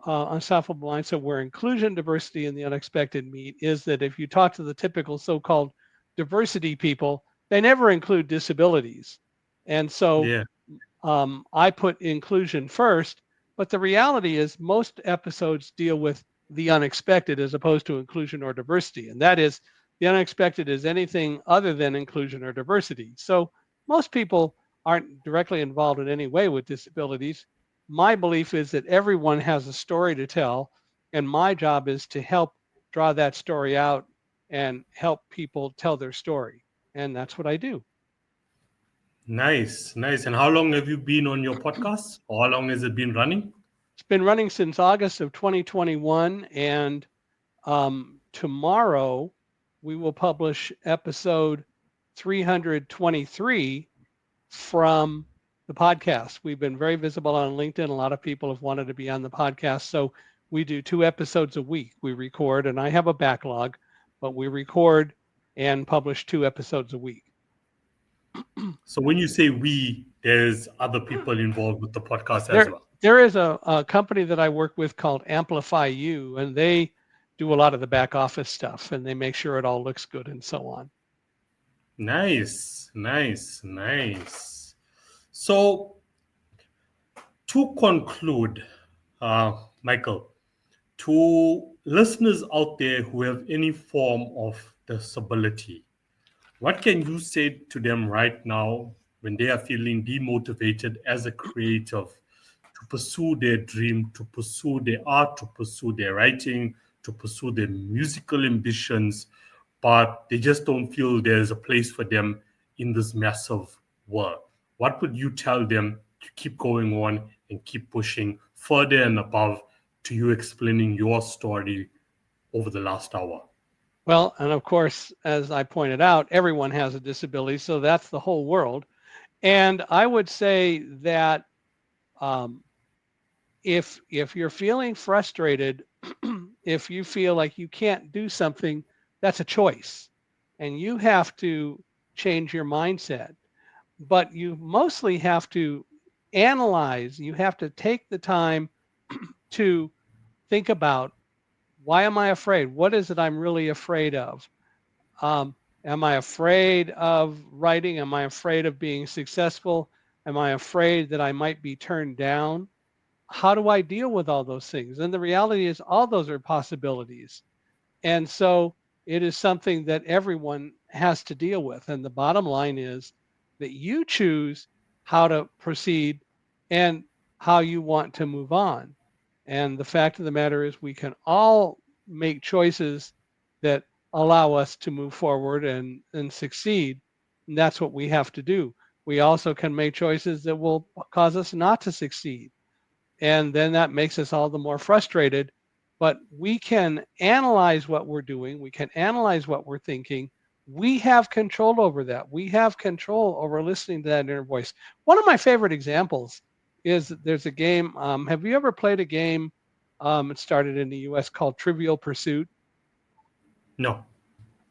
Unstoppable Mindset, where inclusion, diversity, and the unexpected meet, is that if you talk to the typical so-called diversity people, they never include disabilities, and so Yeah. I put inclusion first. But the reality is, most episodes deal with the unexpected as opposed to inclusion or diversity, and that is, the unexpected is anything other than inclusion or diversity. So most people aren't directly involved in any way with disabilities. My belief is that everyone has a story to tell, and my job is to help draw that story out and help people tell their story. And that's what I do. Nice, nice. And how long have you been on your podcast? Or how long has it been running? It's been running since August of 2021, and tomorrow we will publish episode 323 from the podcast. We've been very visible on LinkedIn. A lot of people have wanted to be on the podcast. So we do 2 episodes a week. We record, and I have a backlog, but we record and publish 2 episodes a week. So when you say we, there's other people involved with the podcast as There, well. there is a company that I work with called Amplify You, and they do a lot of the back office stuff, and they make sure it all looks good and so on. Nice, nice, nice. So to conclude, Michael, to listeners out there who have any form of disability, what can you say to them right now when they are feeling demotivated as a creative to pursue their dream, to pursue their art, to pursue their writing, to pursue their musical ambitions, but they just don't feel there's a place for them in this massive world? What would you tell them to keep going on and keep pushing further and above to you explaining your story over the last hour. Well, and of course, as I pointed out, everyone has a disability, so that's the whole world. And I would say that um, if you're feeling frustrated, if you feel like you can't do something, that's a choice, and you have to change your mindset. But you mostly have to analyze. You have to take the time to think about, why am I afraid? What is it I'm really afraid of? Um, am I afraid of writing? Am I afraid of being successful? Am I afraid that I might be turned down? How do I deal with all those things? And the reality is, all those are possibilities. And so it is something that everyone has to deal with. And the bottom line is that you choose how to proceed and how you want to move on. And the fact of the matter is, we can all make choices that allow us to move forward and succeed. And that's what we have to do. We also can make choices that will cause us not to succeed, and then that makes us all the more frustrated. But we can analyze what we're doing, we can analyze what we're thinking. We have control over that. We have control over listening to that inner voice. One of my favorite examples is, there's a game. Have you ever played a game? It started in the US, called Trivial Pursuit. No.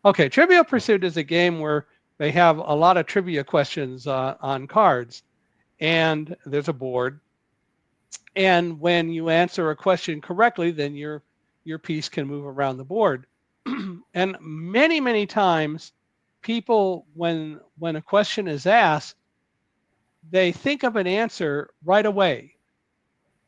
Okay, Trivial Pursuit is a game where they have a lot of trivia questions on cards, and there's a board. And when you answer a question correctly, then your piece can move around the board. And many times, people, when a question is asked, they think of an answer right away,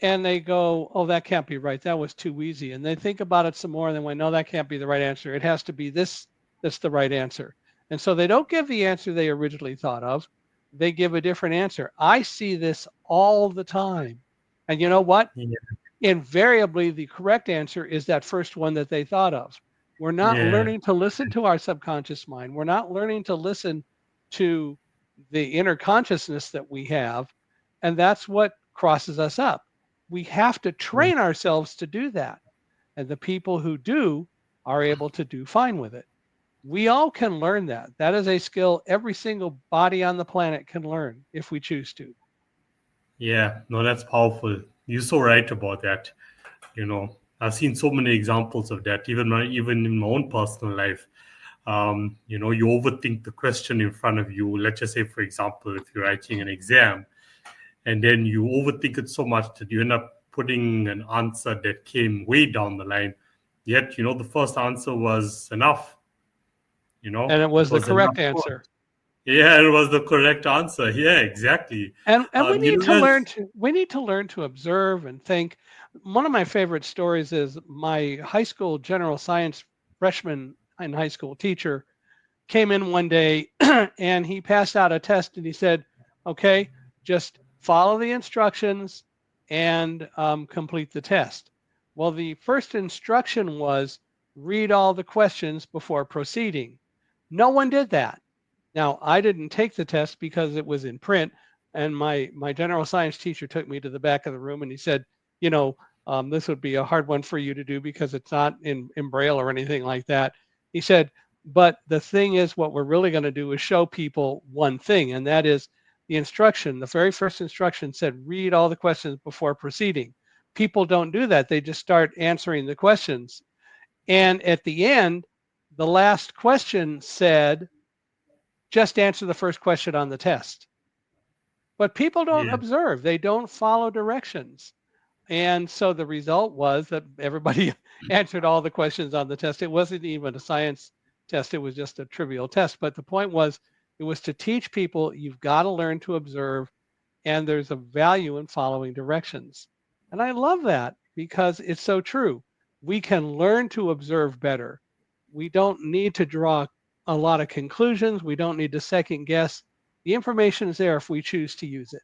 and they go, "Oh, that can't be right. That was too easy." And they think about it some more, and they went, "No, that can't be the right answer. It has to be this. That's the right answer." And so they don't give the answer they originally thought of. They give a different answer. I see this all the time. And you know what? Yeah. Invariably, the correct answer is that first one that they thought of. We're not Yeah. learning to listen to our subconscious mind. We're not learning to listen to the inner consciousness that we have. And that's what crosses us up. We have to Yeah. train ourselves to do that. And the people who do are able to do fine with it. We all can learn that. That is a skill every single body on the planet can learn if we choose to. Yeah. No, that's powerful. You're so right about that. I've seen so many examples of that, even in my own personal life. You overthink the question in front of you. Let's just say, for example, if you're writing an exam, and then you overthink it so much that you end up putting an answer that came way down the line. Yet, the first answer was enough. And it It was the was enough correct for answer. Yeah, it was the correct answer. Yeah, exactly. And we need to That's learn to observe and think. One of my favorite stories is, my high school general science freshman in high school teacher came in one day and he passed out a test, and he said, "Okay, just follow the instructions and complete the test." Well, the first instruction was, read all the questions before proceeding. No one did that. Now, I didn't take the test because it was in print, and my general science teacher took me to the back of the room and he said, you know, this would be a hard one for you to do because it's not in Braille or anything like that. He said, but the thing is, what we're really going to do is show people one thing, and that is the instruction. The very first instruction said, read all the questions before proceeding. People don't do that. They just start answering the questions. And at the end, the last question said, just answer the first question on the test. But people don't yeah, observe, they don't follow directions. And so the result was that everybody answered all the questions on the test. It wasn't even a science test, it was just a trivial test. But the point was, it was to teach people, you've got to learn to observe, and there's a value in following directions. And I love that because it's so true. We can learn to observe better. We don't need to draw a lot of conclusions. We don't need to second guess. The information is there if we choose to use it.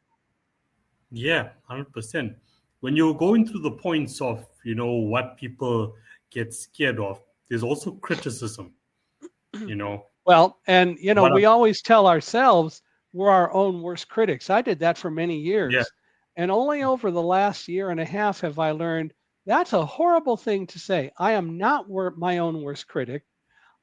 yeah, 100%. When you're going through the points of, what people get scared of, there's also criticism, you know. Well, and What a we always tell ourselves we're our own worst critics. I did that for many Yeah, years. And only over the last year and a half have I learned That's a horrible thing to say. I am not my own worst critic.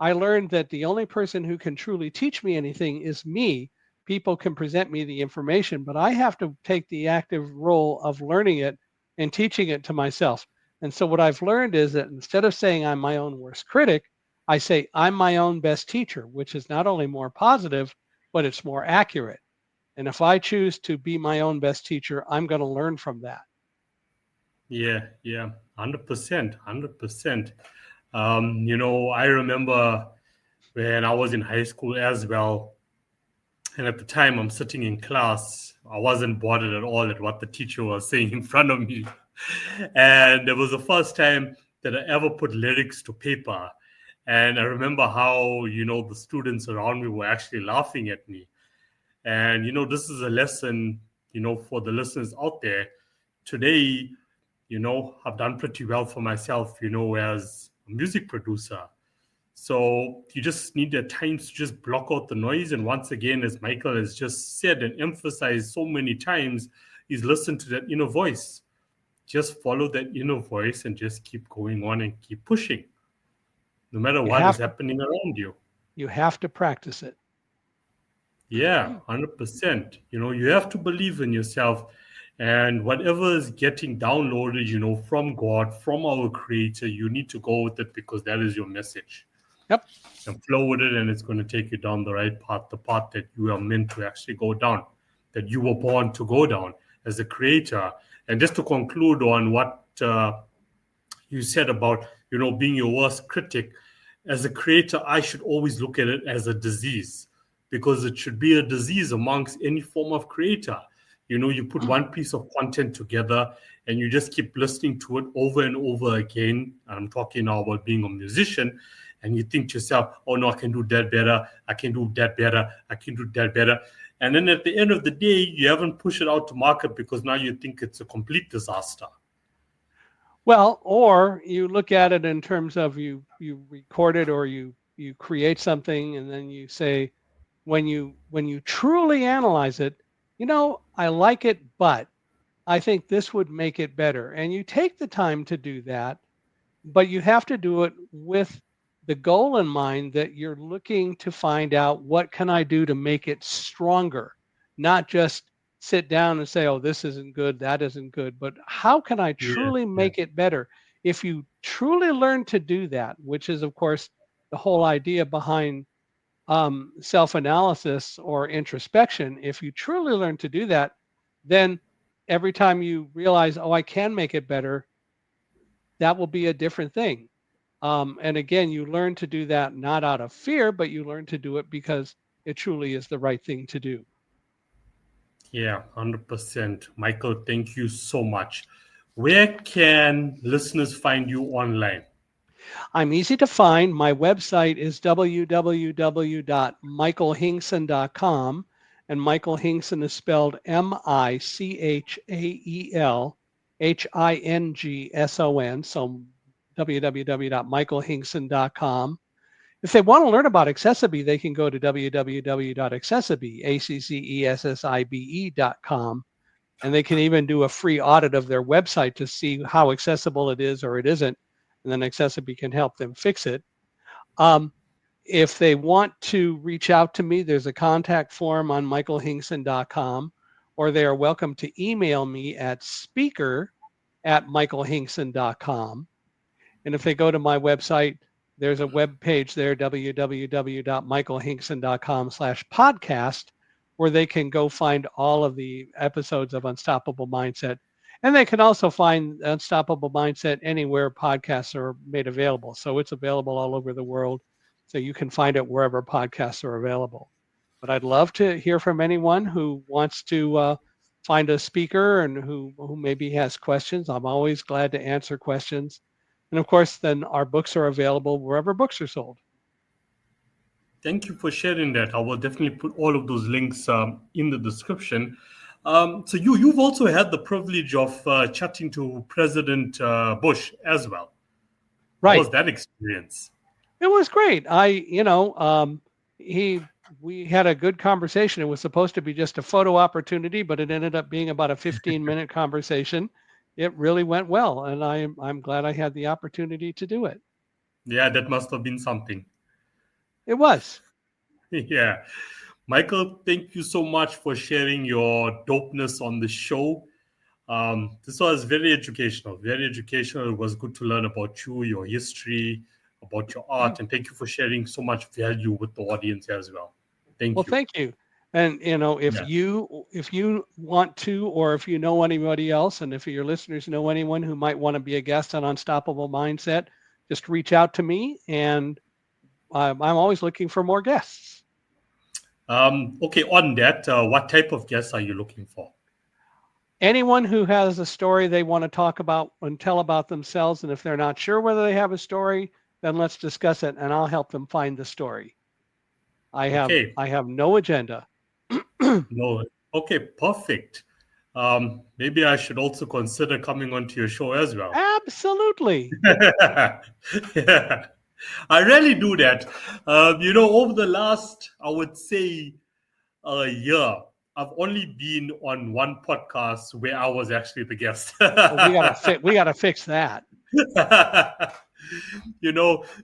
I learned that the only person who can truly teach me anything is me. People can present me the information, but I have to take the active role of learning it and teaching it to myself. And so, what I've learned is that instead of saying I'm my own worst critic, I say I'm my own best teacher, which is not only more positive, but it's more accurate. And if I choose to be my own best teacher, I'm going to learn from that. Yeah, yeah, 100%, 100%. I remember when I was in high school as well, and at the time I'm sitting in class, I wasn't bothered at all at what the teacher was saying in front of me. And it was the first time that I ever put lyrics to paper. And I remember how, the students around me were actually laughing at me. And, this is a lesson, for the listeners out there. Today, I've done pretty well for myself, as a music producer. So you just need at times to just block out the noise. And once again, as Michael has just said and emphasized so many times, is listen to that inner voice. Just follow that inner voice and just keep going on and keep pushing, no matter You what is have to happening around you. practice it. Yeah, 100%. You have to believe in yourself, and whatever is getting downloaded, from God, from our creator, you need to go with it because that is your message. Yep. And flow with it, and it's going to take you down the right path, the path that you are meant to actually go down, that you were born to go down as a creator. And just to conclude on what you said about, being your worst critic, as a creator, I should always look at it as a disease because it should be a disease amongst any form of creator. You put one piece of content together and you just keep listening to it over and over again. I'm talking now about being a musician, and you think to yourself, oh no, I can do that better. I can do that better. I can do that better. And then at the end of the day, you haven't pushed it out to market because now you think it's a complete disaster. Well, or you look at it in terms of you record it or you create something and then you say when you truly analyze it, I like it, but I think this would make it better. And you take the time to do that, but you have to do it with the goal in mind that you're looking to find out what can I do to make it stronger, not just sit down and say, oh, this isn't good, that isn't good, but how can I Yeah, truly yeah, make it better? If you truly learn to do that, which is, of course, the whole idea behind self analysis or introspection, if you truly learn to do that, then every time you realize, oh, I can make it better, that will be a different thing. And again, you learn to do that not out of fear, but you learn to do it because it truly is the right thing to do. yeah, 100%. Michael, thank you so much. Where can listeners find you online? I'm easy to find. My website is www.michaelhingson.com. And Michael Hingson is spelled MICHAELHINGSON. So www.michaelhingson.com. If they want to learn about Accessibe, they can go to www.accessibe.com, and they can even do a free audit of their website to see how accessible it is or it isn't, and then Accessibe can help them fix it. Um, if they want to reach out to me, there's a contact form on michaelhingson.com, or they are welcome to email me at speaker@michaelhingson.com. And if they go to my website, there's a web page there, www.michaelhingson.com/podcast, where they can go find all of the episodes of Unstoppable Mindset. And they can also find Unstoppable Mindset anywhere podcasts are made available. So it's available all over the world. So you can find it wherever podcasts are available. But I'd love to hear from anyone who wants to find a speaker and who maybe has questions. I'm always glad to answer questions. And of course, then our books are available wherever books are sold. Thank you for sharing that. I will definitely put all of those links in the description. So you've also had the privilege of chatting to President Bush as well. How Right. was that experience? It was great. He, we had a good conversation. It was supposed to be just a photo opportunity, but it ended up being about a 15-minute conversation. it really went well, and I'm glad I had the opportunity to do it. Yeah, that must have been something. It was. Yeah. Michael, thank you so much for sharing your dopeness on the show. This was very educational, very educational. It was good to learn about you, your history, about your art, and thank you for sharing so much value with the audience as well. Well, Thank you. thank you. And if Yeah. you want to, or if you know anybody else, and if your listeners know anyone who might want to be a guest on Unstoppable Mindset, just reach out to me, and I'm always looking for more guests. Okay, on that, what type of guests are you looking for? Anyone who has a story they want to talk about and tell about themselves, and if they're not sure whether they have a story, then let's discuss it, and I'll help them find the story. Okay, I have no agenda. no. Okay, perfect. Maybe I should also consider coming onto your show as well. Absolutely. Yeah, I really do that. Over the last, I would say, a year, I've only been on one podcast where I was actually the guest. Well, we gotta fix that.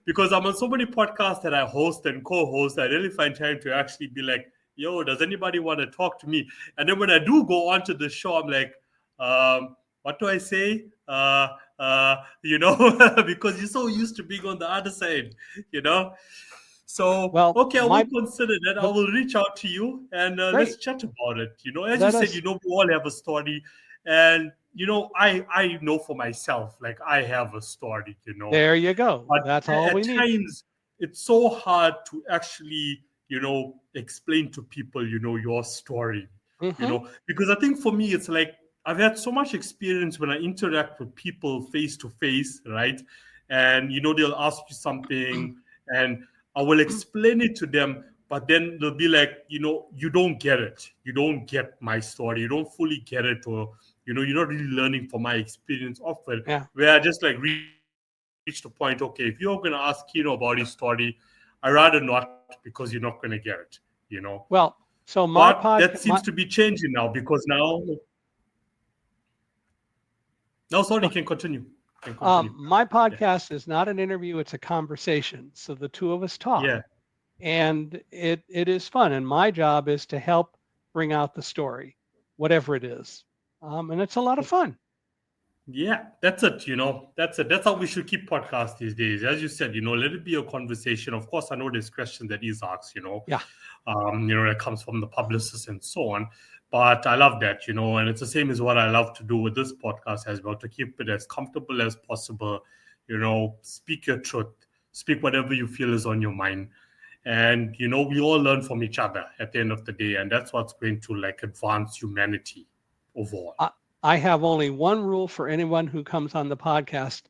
Because I'm on so many podcasts that I host and co-host, I really find time to actually be like, yo, does anybody want to talk to me? And then when I do go onto the show, I'm like, what do I say? Because you're so used to being on the other side, you know. So, Well, okay, I will consider that. I the will reach out to you and let's great. chat about it. As you Let said, us. we all have a story. And, I know for myself, like I have a story, There you go. but That's all at we need. times it's so hard to actually, explain to people, your story, Hmm. because I think for me, it's like I've had so much experience when I interact with people face to face, right? And, they'll ask you something and I will explain it to them, but then they'll be like, you don't get it. You don't get my story. You don't fully get it, or, you're not really learning from my experience of it. Yeah. Where I just like reach the point, okay, if you're going to ask Kino about his story, I rather not because you're not going to get it. Well, so But my that seems podcast, to be changing now because now, no, sorry, can continue. Can continue. my Yeah. podcast is not an interview; it's a conversation. So the two of us talk, Yeah. and it is fun. And my job is to help bring out the story, whatever it is, and it's a lot of fun. Yeah, that's it. That's it. That's how we should keep podcasts these days. As you said, let it be a conversation. Of course, I know there's questions that is asked, Yeah. that comes from the publicist and so on. But I love that, and it's the same as what I love to do with this podcast as well, to keep it as comfortable as possible. Speak your truth, speak whatever you feel is on your mind. And, we all learn from each other at the end of the day. And that's what's going to like advance humanity overall. I have only one rule for anyone who comes on the podcast,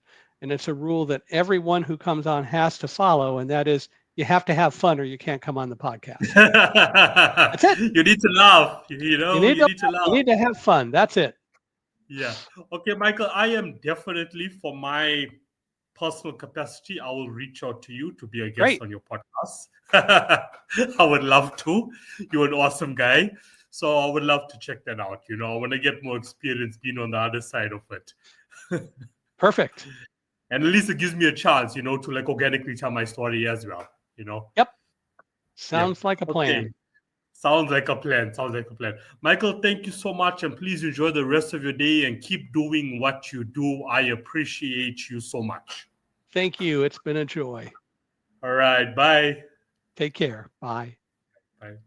and it's a rule that everyone who comes on has to follow, and that is you have to have fun or you can't come on the podcast. That's it. You need to laugh. You need You to need to you laugh. need to have fun. That's it. Yeah. Okay, Michael, I am definitely, for my personal capacity, I will reach out to you to be a guest Great. on your podcast. I would love to. You're an awesome guy. So I would love to check that out. I want to get more experience being on the other side of it. Perfect. And at least it gives me a chance, to like organically tell my story as well. Yep. Yep. Sounds like a Okay. plan. Sounds like a plan. Sounds like a plan. Michael, thank you so much. And please enjoy the rest of your day and keep doing what you do. I appreciate you so much. Thank you. It's been a joy. All right. Bye. Take care. Bye. Bye.